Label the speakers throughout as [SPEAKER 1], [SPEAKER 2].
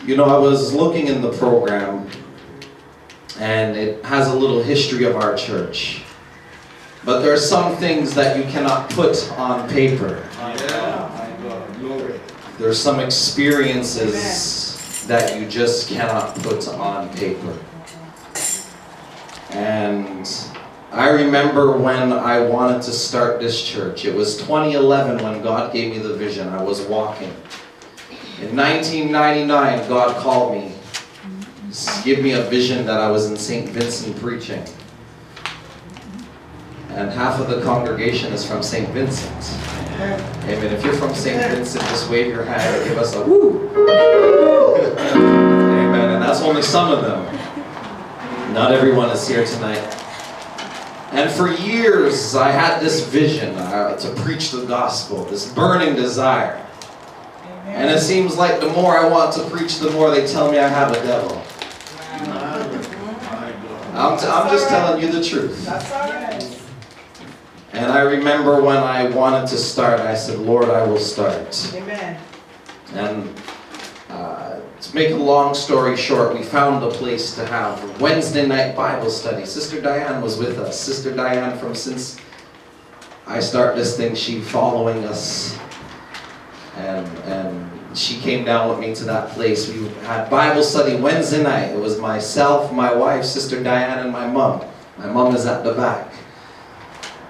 [SPEAKER 1] You know, I was looking in the program, and it has a little history of our church. But there are some things that you cannot put on paper. There are some experiences that you just cannot put on paper. And I remember when I wanted to start this church. It was 2011 when God gave me the vision. I was walking. In 1999, God called me. Give me a vision that I was in St. Vincent preaching. And half of the congregation is from St. Vincent. Amen. If you're from St. Vincent, just wave your hand and give us a woo. Amen. And that's only some of them. Not everyone is here tonight. And for years, I had this vision to preach the gospel, this burning desire. And it seems like the more I want to preach, the more they tell me I have a devil. I'm just telling you the truth.
[SPEAKER 2] That's all right.
[SPEAKER 1] And I remember when I wanted to start, I said, Lord, I will start.
[SPEAKER 2] Amen.
[SPEAKER 1] And to make a long story short, we found a place to have a Wednesday night Bible study. Sister Diane was with us. Sister Diane, since I start this thing, she following us. And she came down with me to that place. We had Bible study Wednesday night. It was myself, my wife, Sister Diane, and my mom. My mom is at the back.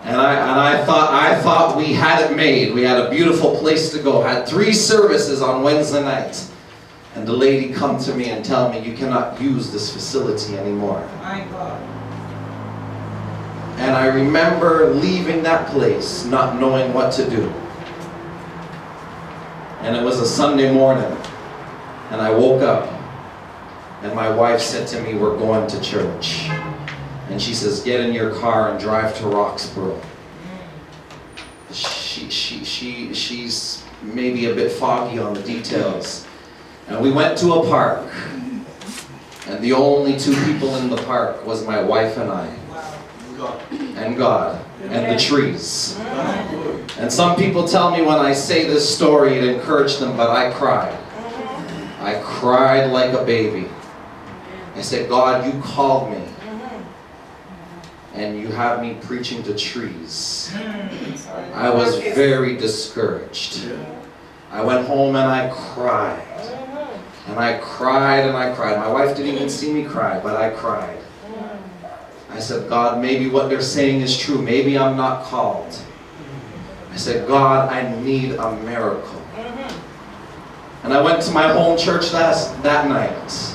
[SPEAKER 1] And I thought we had it made. We had a beautiful place to go. Had 3 services on Wednesday nights. And the lady come to me and tell me, you cannot use this facility anymore.
[SPEAKER 2] My God.
[SPEAKER 1] And I remember leaving that place, not knowing what to do. And it was a Sunday morning. And I woke up. And my wife said to me, we're going to church. And she says, get in your car and drive to Roxborough. She's maybe a bit foggy on the details. And we went to a park. And the only 2 people in the park was my wife and I. And God. And the trees. And some people tell me when I say this story, it encouraged them, but I cried. I cried like a baby. I said, God, you called me. And you have me preaching to trees. I was very discouraged. I went home and I cried. And I cried and I cried. My wife didn't even see me cry, but I cried. I said, God, maybe what they're saying is true. Maybe I'm not called. I said, God, I need a miracle. And I went to my home church that night.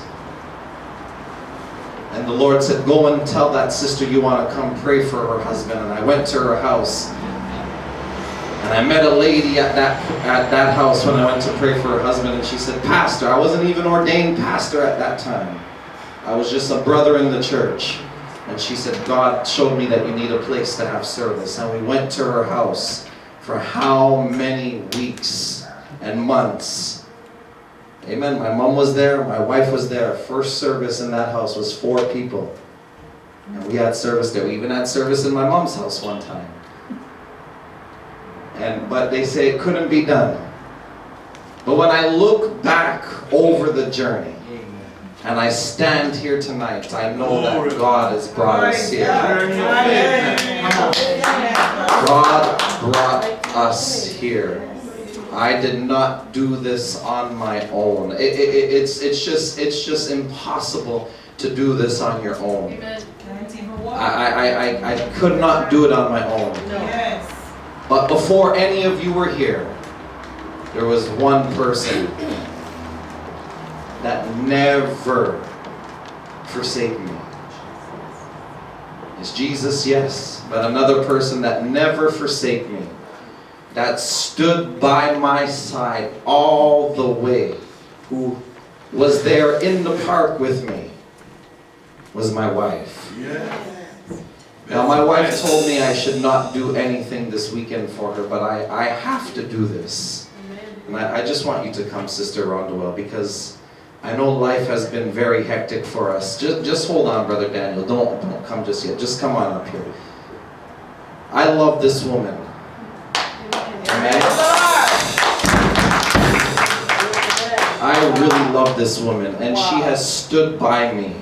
[SPEAKER 1] And the Lord said, go and tell that sister you want to come pray for her husband. And I went to her house. And I met a lady at that house when I went to pray for her husband. And she said, Pastor, I wasn't even ordained pastor at that time. I was just a brother in the church. And she said, God showed me that you need a place to have service. And we went to her house for how many weeks and months. Amen. My mom was there. My wife was there. First service in that house was 4 people. And we had service there. We even had service in my mom's house one time. But they say it couldn't be done. But when I look back over the journey, and I stand here tonight, I know that God has brought us here. God brought us here. I did not do this on my own. It's just impossible to do this on your own. I could not do it on my own. But before any of you were here, there was one person that never forsake me. It's Jesus, yes, but another person that never forsake me, that stood by my side all the way, who was there in the park with me, was my wife. Now my wife told me I should not do anything this weekend for her, but I have to do this. And I just want you to come, Sister Rondwell, because I know life has been very hectic for us. Just hold on, Brother Daniel. Don't come just yet. Just come on up here. I love this woman. Amen. I really love this woman, and she has stood by me.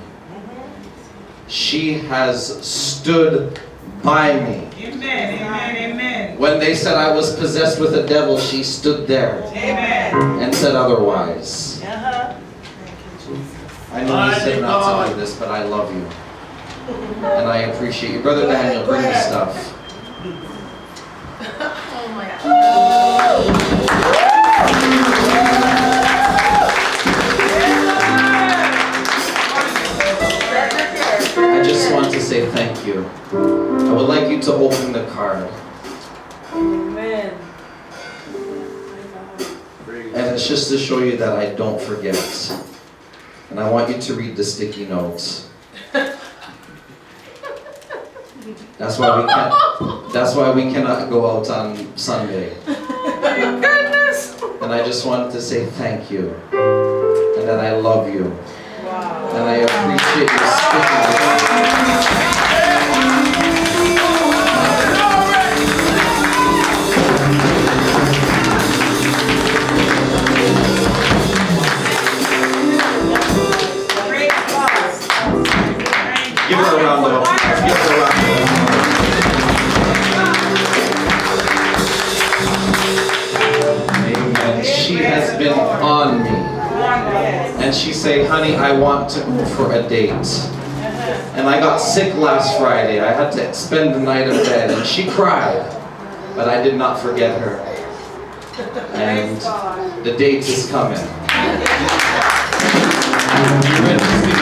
[SPEAKER 1] She has stood by me.
[SPEAKER 2] Amen, amen, amen.
[SPEAKER 1] When they said I was possessed with a devil, she stood there.
[SPEAKER 2] Amen.
[SPEAKER 1] And said otherwise. I know you said not to do this, but I love you. And I appreciate you. Brother Daniel, bring the stuff.
[SPEAKER 3] Oh my God.
[SPEAKER 1] I just want to say thank you. I would like you to open the card.
[SPEAKER 3] Amen.
[SPEAKER 1] And it's just to show you that I don't forget. And I want you to read the sticky notes. That's why we cannot go out on Sunday.
[SPEAKER 3] Goodness.
[SPEAKER 1] And I just wanted to say thank you. And that I love you.
[SPEAKER 3] Wow.
[SPEAKER 1] And I appreciate you sticking with me. Give her a round of applause. Give her a round of applause. Amen. She has been on me. And she say, honey, I want to go for a date. And I got sick last Friday. I had to spend the night in bed. And she cried. But I did not forget her. And the date is coming. You ready to see